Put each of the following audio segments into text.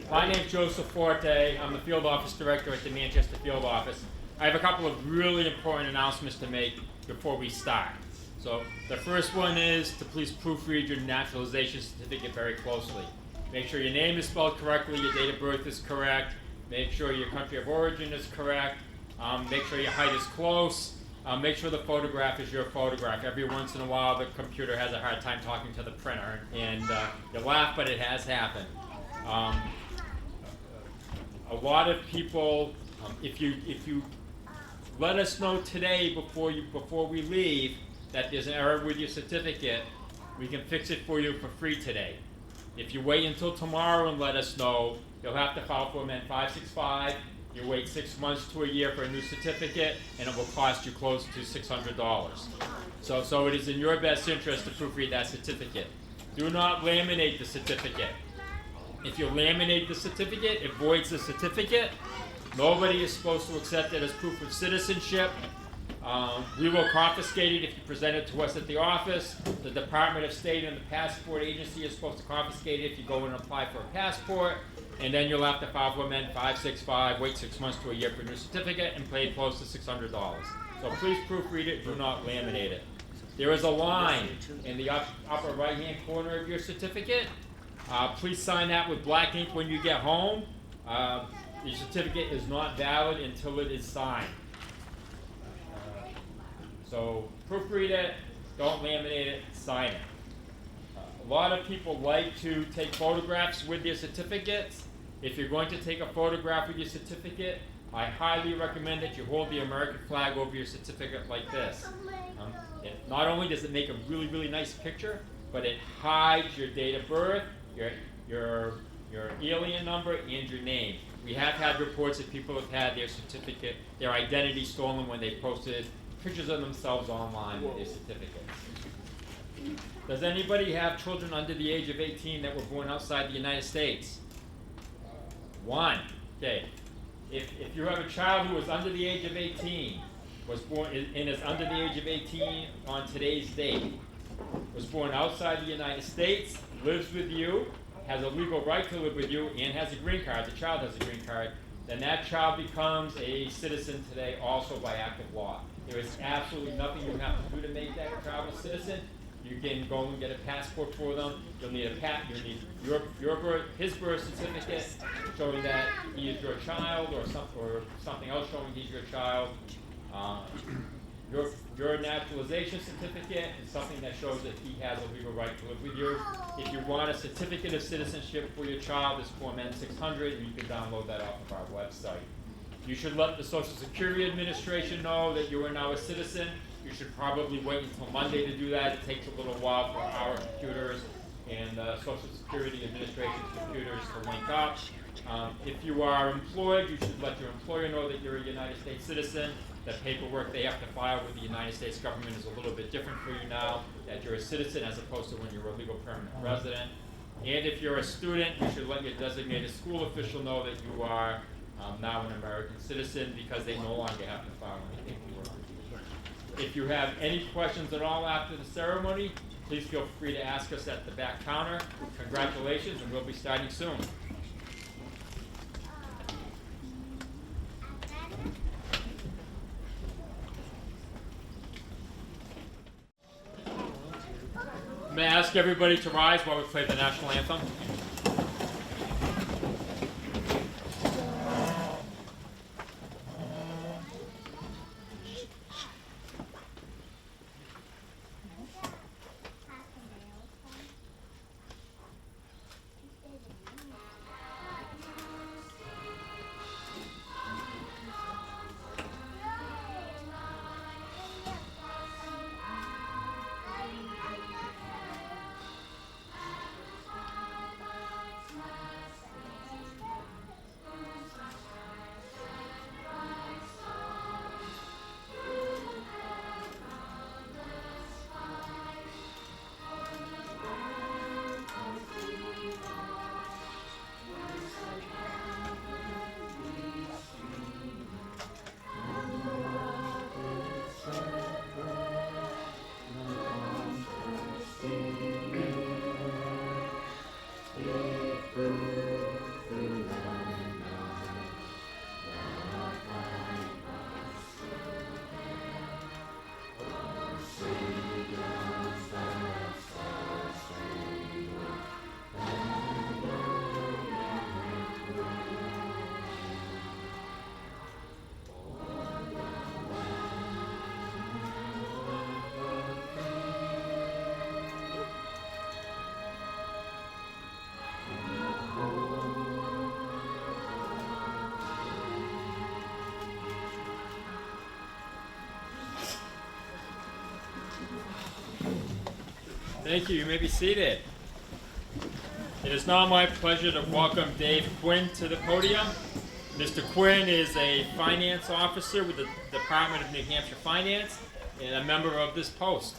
My name's Joseph Forte. I'm the field office director at the Manchester field office. I have a couple of really important announcements to make before we start. So the first one is to please proofread your naturalization certificate very closely. Make sure your name is spelled correctly, your date of birth is correct, make sure your country of origin is correct, make sure your height is close, make sure the photograph is your photograph. Every once in a while the computer has a hard time talking to the printer, and you laugh, but it has happened. A lot of people, if you let us know today before we leave that there's an error with your certificate, we can fix it for you for free today. If you wait until tomorrow and let us know, you'll have to file Form N-565. You wait 6 months to a year for a new certificate, and it will cost you close to $600. So it is in your best interest to proofread that certificate. Do not laminate the certificate. If you laminate the certificate, it voids the certificate. Nobody is supposed to accept it as proof of citizenship. We will confiscate it if you present it to us at the office. The Department of State and the Passport Agency is supposed to confiscate it if you go and apply for a passport. And then you'll have to file Form N-565, wait 6 months to a year for a new certificate, and pay close to $600. So please proofread it, do not laminate it. There is a line in the upper right-hand corner of your certificate. Please sign that with black ink when you get home. Your certificate is not valid until it is signed. So proofread it, don't laminate it, sign it. A lot of people like to take photographs with their certificates. If you're going to take a photograph with your certificate, I highly recommend that you hold the American flag over your certificate like this. Not only does it make a really, really nice picture, but it hides your date of birth, your alien number, and your name. We have had reports that people have had their certificate, their identity stolen when they posted pictures of themselves online with their certificates. Does anybody have children under the age of 18 that were born outside the United States? One. Okay. If you have a child who is under the age of 18, was born and is under the age of 18 on today's date, was born outside the United States, lives with you, has a legal right to live with you, and has a green card, the child has a green card, then that child becomes a citizen today also by act of law. There is absolutely nothing you have to do to make that child a citizen. You can go and get a passport for them. You'll need his birth certificate showing that he is your child, or something else showing he's your child. Your naturalization certificate is something that shows that he has a legal right to live with you. If you want a certificate of citizenship for your child, it's Form N-600, and you can download that off of our website. You should let the Social Security Administration know that you are now a citizen. You should probably wait until Monday to do that. It takes a little while for our computers and Social Security Administration's computers to link up. If you are employed, you should let your employer know that you're a United States citizen. The paperwork they have to file with the United States government is a little bit different for you now, that you're a citizen as opposed to when you're a legal permanent resident. And if you're a student, you should let your designated school official know that you are now an American citizen, because they no longer have to file anything for you. If you have any questions at all after the ceremony, please feel free to ask us at the back counter. Congratulations, and we'll be starting soon. May I ask everybody to rise while we play the national anthem? Thank you. You may be seated. It is now my pleasure to welcome Dave Quinn to the podium. Mr. Quinn is a finance officer with the Department of New Hampshire Finance and a member of this post.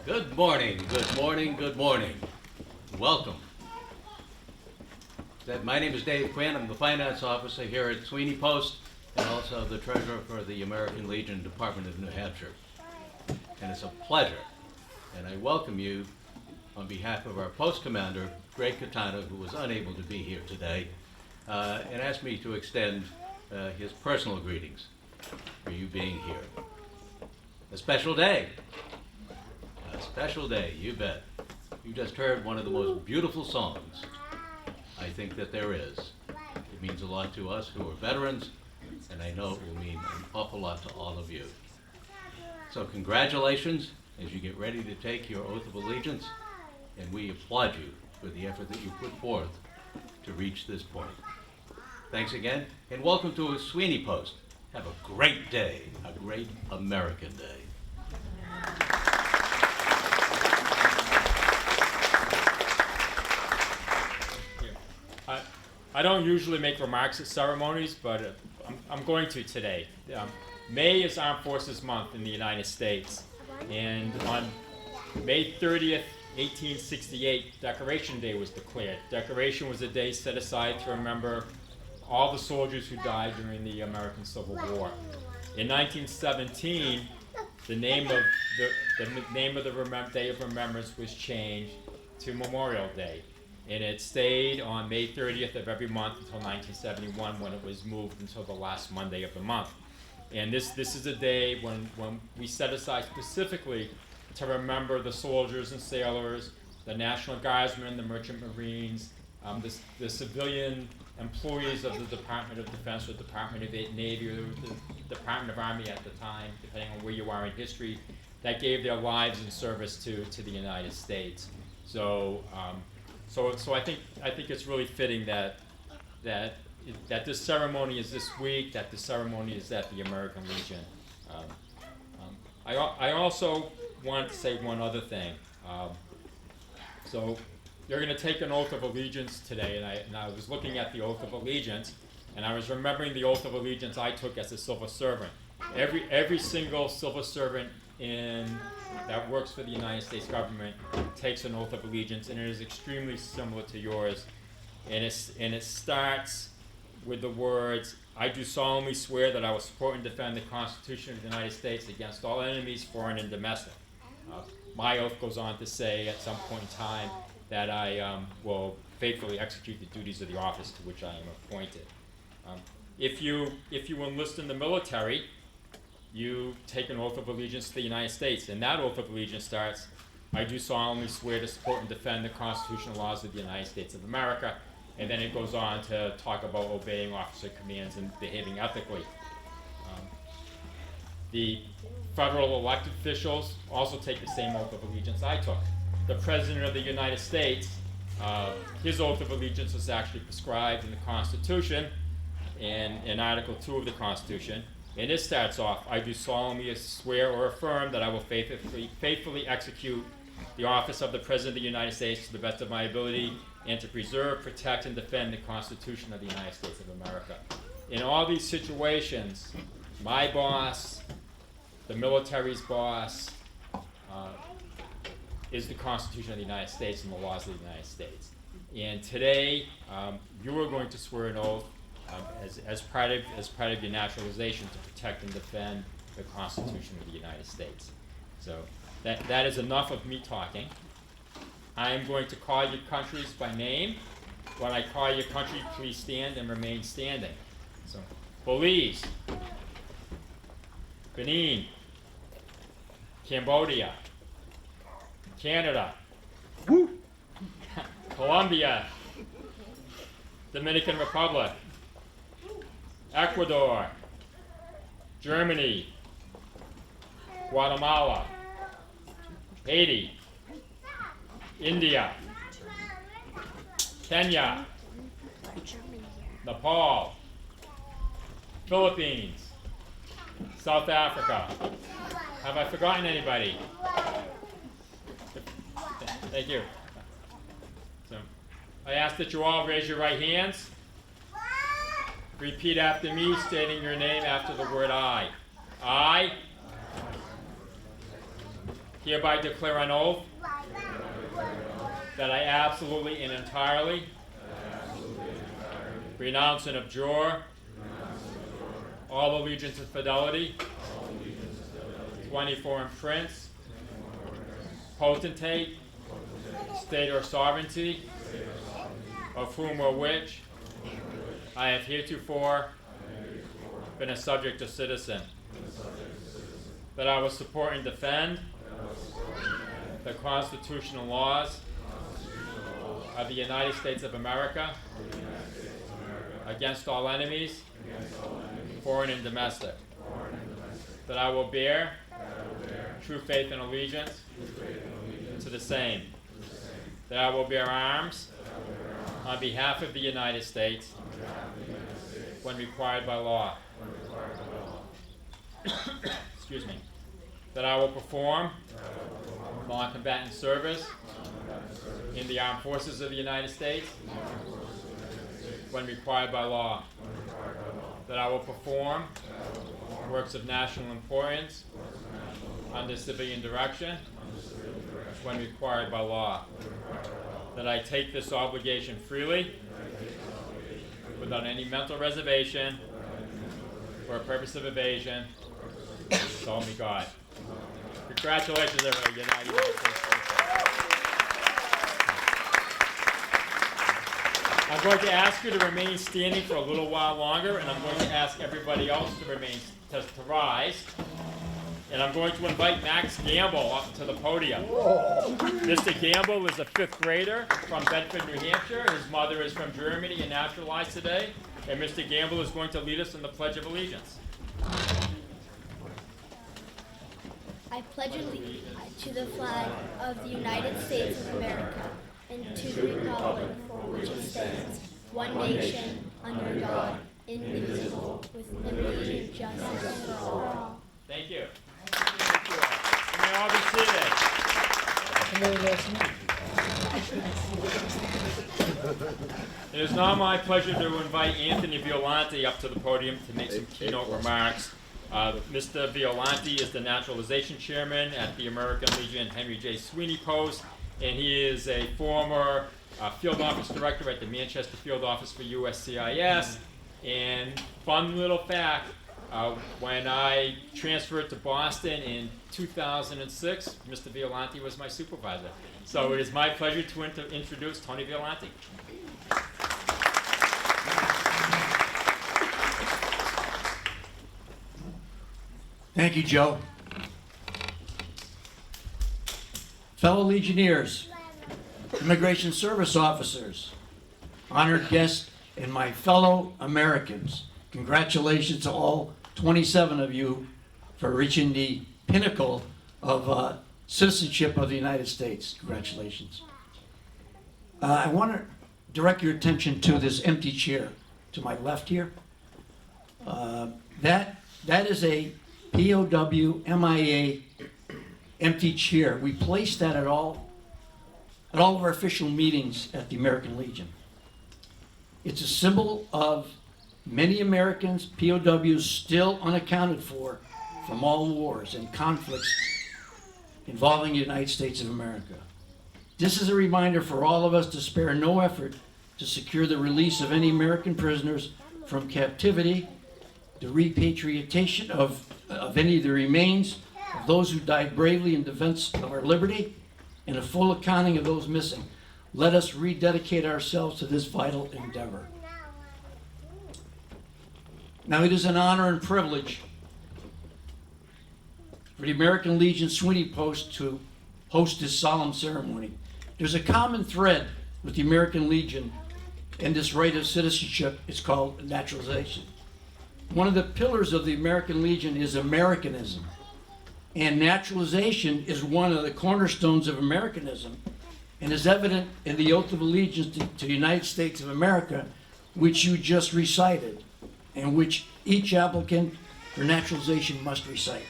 Good morning, good morning, good morning. Welcome. My name is Dave Quinn. I'm the finance officer here at Sweeney Post and also the treasurer for the American Legion Department of New Hampshire. And it's a pleasure. And I welcome you on behalf of our post commander, Greg Katana, who was unable to be here today, and asked me to extend his personal greetings for you being here. A special day. A special day, you bet. You just heard one of the most beautiful songs I think that there is. It means a lot to us who are veterans, and I know it will mean an awful lot to all of you. So congratulations as you get ready to take your oath of allegiance, and we applaud you for the effort that you put forth to reach this point. Thanks again, and welcome to Sweeney Post. Have a great day, a great American day. I don't usually make remarks at ceremonies, but I'm going to today. May is Armed Forces Month in the United States, and on May 30th, 1868, Decoration Day was declared. Decoration was a day set aside to remember all the soldiers who died during the American Civil War. In 1917, the name of the Day of Remembrance was changed to Memorial Day. And it stayed on May 30th of every month until 1971, when it was moved until the last Monday of the month. And this is a day when we set aside specifically to remember the soldiers and sailors, the National Guardsmen, the Merchant Marines, the civilian employees of the Department of Defense, or Department of Navy, or the Department of Army at the time, depending on where you are in history, that gave their lives in service to the United States. So I think it's really fitting that this ceremony is this week, that the ceremony is at the American Legion. I also wanted to say one other thing. So you're going to take an oath of allegiance today, and I was looking at the oath of allegiance, and I was remembering the oath of allegiance I took as a civil servant. Every single civil servant that works for the United States government takes an oath of allegiance, and it is extremely similar to yours. And it starts with the words, "I do solemnly swear that I will support and defend the Constitution of the United States against all enemies, foreign and domestic." My oath goes on to say at some point in time that I will faithfully execute the duties of the office to which I am appointed. If you enlist in the military, you take an oath of allegiance to the United States, and that oath of allegiance starts, "I do solemnly swear to support and defend the constitutional laws of the United States of America," and then it goes on to talk about obeying officer commands and behaving ethically. The federal elected officials also take the same oath of allegiance I took. The President of the United States, his oath of allegiance is actually prescribed in the Constitution, in Article 2 of the Constitution. And it starts off, "I do solemnly swear or affirm that I will faithfully execute the office of the President of the United States to the best of my ability, and to preserve, protect, and defend the Constitution of the United States of America." In all these situations, my boss, the military's boss, is the Constitution of the United States and the laws of the United States. And today, you are going to swear an oath as part of your naturalization to protect and defend the Constitution of the United States. So that is enough of me talking. I am going to call your countries by name. When I call your country, please stand and remain standing. So, Belize, Benin, Cambodia, Canada, Colombia, Dominican Republic, Ecuador, Germany, Guatemala, Haiti, India, Kenya, Nepal, Philippines, South Africa. Have I forgotten anybody? Thank you. So, I ask that you all raise your right hands. Repeat after me, stating your name after the word I. I hereby declare on oath that I absolutely and entirely renounce and abjure all allegiance and fidelity to any foreign prince, potentate, state or sovereignty, of whom or which I have heretofore been a subject or citizen, that I will support and defend the constitutional laws of the United States of America against all enemies, foreign and domestic, that I will bear true faith and allegiance to the same, that I will bear arms on behalf of the United States when required by law. Excuse me. That I will perform non-combatant service in the armed forces of the United States when required by law. That I will perform works of national importance under civilian direction when required by law. That I take this obligation freely without any mental reservation or a purpose of evasion. So help me God. Congratulations, everybody. You're now United States citizen. I'm going to ask you to remain standing for a little while longer, and I'm going to ask everybody else to rise. And I'm going to invite Max Gamble up to the podium. Mr. Gamble is a 5th grader from Bedford, New Hampshire. His mother is from Germany and naturalized today. And Mr. Gamble is going to lead us in the Pledge of Allegiance. I pledge allegiance to the flag of the United States of America and to the republic for which it stands, one nation, under God, indivisible, with liberty and justice for all. Thank you. Thank you all. You may all be seated. It is now my pleasure to invite Anthony Violante up to the podium to make some keynote remarks. Mr. Violante is the naturalization chairman at the American Legion Henry J. Sweeney Post, and he is a former field office director at the Manchester Field Office for USCIS. And fun little fact, when I transferred to Boston in 2006, Mr. Violante was my supervisor. So it is my pleasure to introduce Tony Violante. Thank you, Joe. Fellow Legionnaires, immigration service officers, honored guests, and my fellow Americans, congratulations to all 27 of you for reaching the pinnacle of citizenship of the United States. Congratulations. I want to direct your attention to this empty chair to my left here. That is a POW MIA empty chair. We place that at all of our official meetings at the American Legion. It's a symbol of many Americans, POWs, still unaccounted for from all wars and conflicts involving the United States of America. This is a reminder for all of us to spare no effort to secure the release of any American prisoners from captivity, the repatriation of any of the remains of those who died bravely in defense of our liberty, and a full accounting of those missing. Let us rededicate ourselves to this vital endeavor. Now, it is an honor and privilege for the American Legion Sweeney Post to host this solemn ceremony. There's a common thread with the American Legion and this rite of citizenship. It's called naturalization. One of the pillars of the American Legion is Americanism, and naturalization is one of the cornerstones of Americanism, and is evident in the oath of allegiance to the United States of America, which you just recited, and which each applicant for naturalization must recite.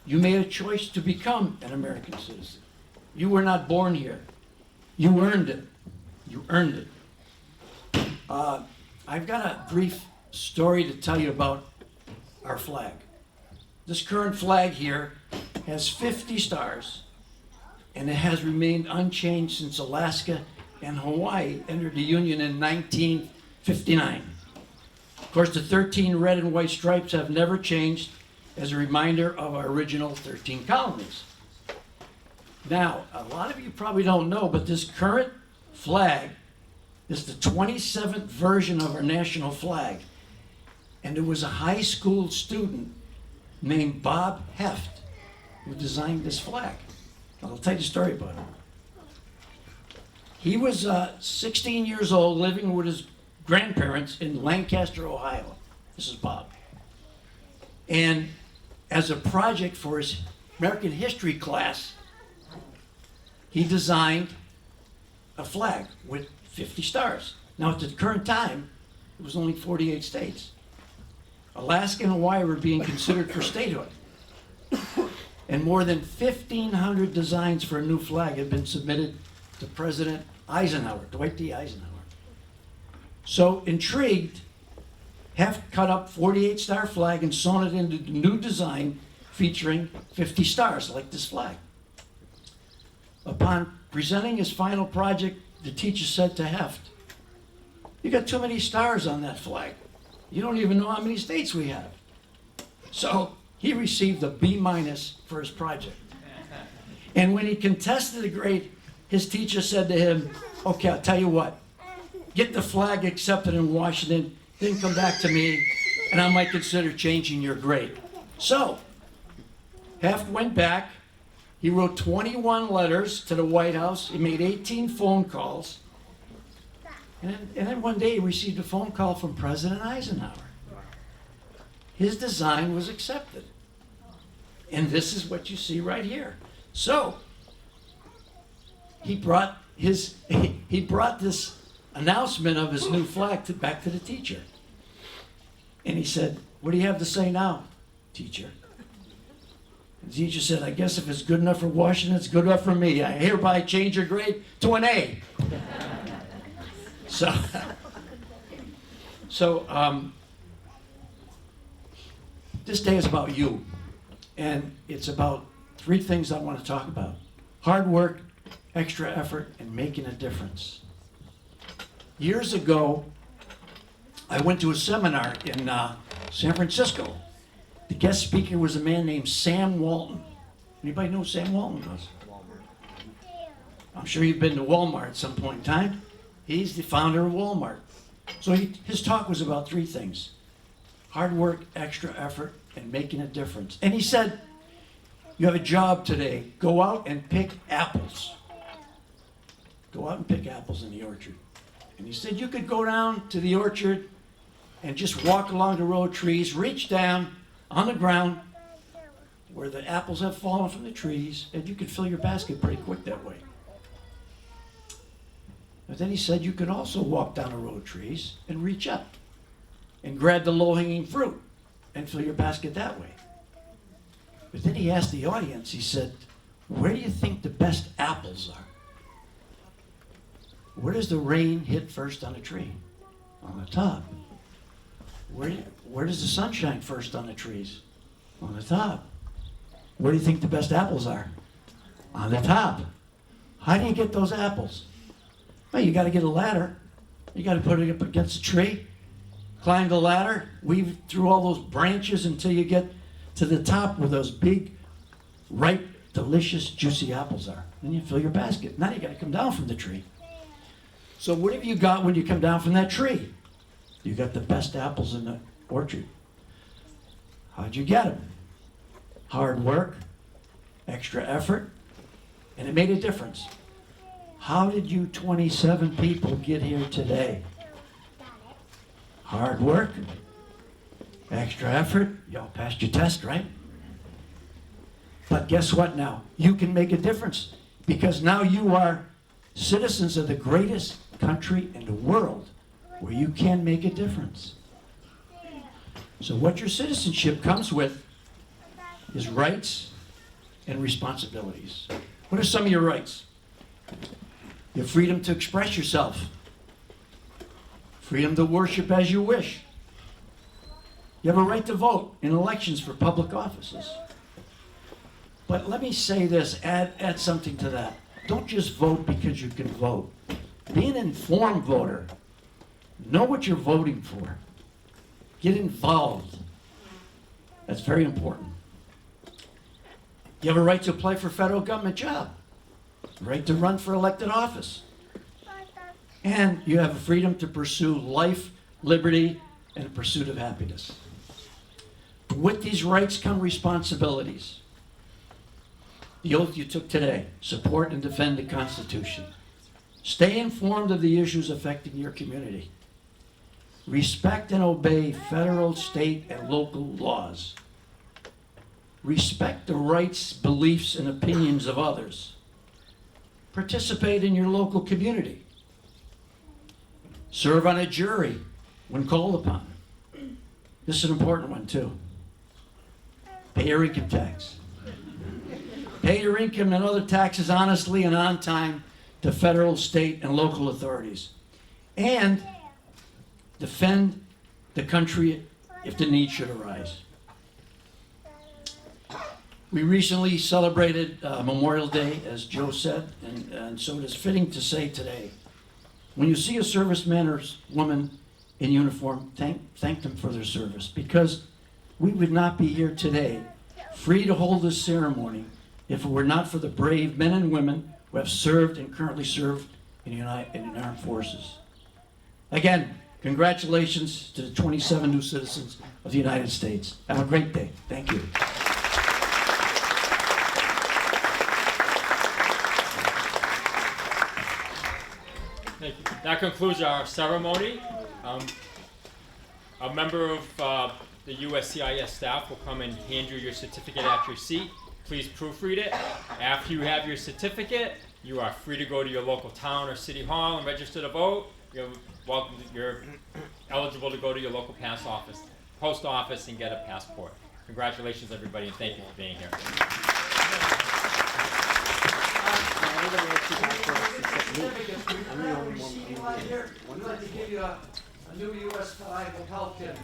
You made a choice to become an American citizen. You were not born here. You earned it. You earned it. I've got a brief story to tell you about our flag. This current flag here has 50 stars, and it has remained unchanged since Alaska and Hawaii entered the Union in 1959. Of course, the 13 red and white stripes have never changed as a reminder of our original 13 colonies. Now, a lot of you probably don't know, but this current flag is the 27th version of our national flag. And it was a high school student named Bob Heft who designed this flag. I'll tell you a story about him. He was 16 years old, living with his grandparents in Lancaster, Ohio. This is Bob. And as a project for his American history class, he designed a flag with 50 stars. Now, at the current time, it was only 48 states. Alaska and Hawaii were being considered for statehood. And more than 1,500 designs for a new flag had been submitted to President Eisenhower, Dwight D. Eisenhower. So, intrigued, Heft cut up 48-star flag and sewn it into the new design featuring 50 stars, like this flag. Upon presenting his final project, the teacher said to Heft, "You got too many stars on that flag. You don't even know how many states we have." So he received a B- for his project. And when he contested the grade, his teacher said to him, "Okay, I'll tell you what. Get the flag accepted in Washington, then come back to me, and I might consider changing your grade." So Heft went back. He wrote 21 letters to the White House. He made 18 phone calls. And then one day he received a phone call from President Eisenhower. His design was accepted. And this is what you see right here. So he brought this announcement of his new flag back to the teacher. And he said, "What do you have to say now, teacher?" The teacher said, "I guess if it's good enough for Washington, it's good enough for me. I hereby change your grade to an A." So this day is about you. And it's about three things I want to talk about: hard work, extra effort, and making a difference. Years ago, I went to a seminar in San Francisco. The guest speaker was a man named Sam Walton. Anybody know who Sam Walton was? I'm sure you've been to Walmart at some point in time. He's the founder of Walmart. So his talk was about three things: hard work, extra effort, and making a difference. And he said, "You have a job today. Go out and pick apples. Go out and pick apples in the orchard." And he said you could go down to the orchard and just walk along the row of trees, reach down on the ground where the apples have fallen from the trees, and you could fill your basket pretty quick that way. But then he said you could also walk down a row of trees and reach up and grab the low-hanging fruit and fill your basket that way. But then he asked the audience, he said, "Where do you think the best apples are? Where does the rain hit first on a tree? On the top. Where does the sun shine first on the trees? On the top. Where do you think the best apples are? On the top. How do you get those apples? Well, you got to get a ladder. You got to put it up against a tree, climb the ladder, weave through all those branches until you get to the top where those big, ripe, delicious, juicy apples are. Then you fill your basket. Now you got to come down from the tree. So what have you got when you come down from that tree? You got the best apples in the orchard. How'd you get them? Hard work, extra effort, and it made a difference. How did you 27 people get here today? Hard work, extra effort. Y'all passed your test, right? But guess what now? You can make a difference, because now you are citizens of the greatest country in the world where you can make a difference. So what your citizenship comes with is rights and responsibilities. What are some of your rights? You have freedom to express yourself, freedom to worship as you wish. You have a right to vote in elections for public offices. But let me say this, add something to that. Don't just vote because you can vote. Be an informed voter. Know what you're voting for. Get involved. That's very important. You have a right to apply for a federal government job. Right to run for elected office. And you have a freedom to pursue life, liberty, and the pursuit of happiness. With these rights come responsibilities. The oath you took today: support and defend the Constitution. Stay informed of the issues affecting your community. Respect and obey federal, state, and local laws. Respect the rights, beliefs, and opinions of others. Participate in your local community. Serve on a jury when called upon. This is an important one too. Pay your income tax. Pay your income and other taxes honestly and on time to federal, state, and local authorities. And defend the country if the need should arise. We recently celebrated Memorial Day, as Joe said, and so it is fitting to say today, when you see a serviceman or woman in uniform, thank them for their service, because we would not be here today, free to hold this ceremony, if it were not for the brave men and women who have served and currently serve in the armed forces. Again, congratulations to the 27 new citizens of the United States. Have a great day. Thank you. Thank you. That concludes our ceremony. A member of the USCIS staff will come and hand you your certificate at your seat. Please proofread it. After you have your certificate, you are free to go to your local town or city hall and register to vote. You're eligible to go to your local post office and get a passport. Congratulations, everybody, and thank you for being here. We'd like to give you a new US flag of health kit.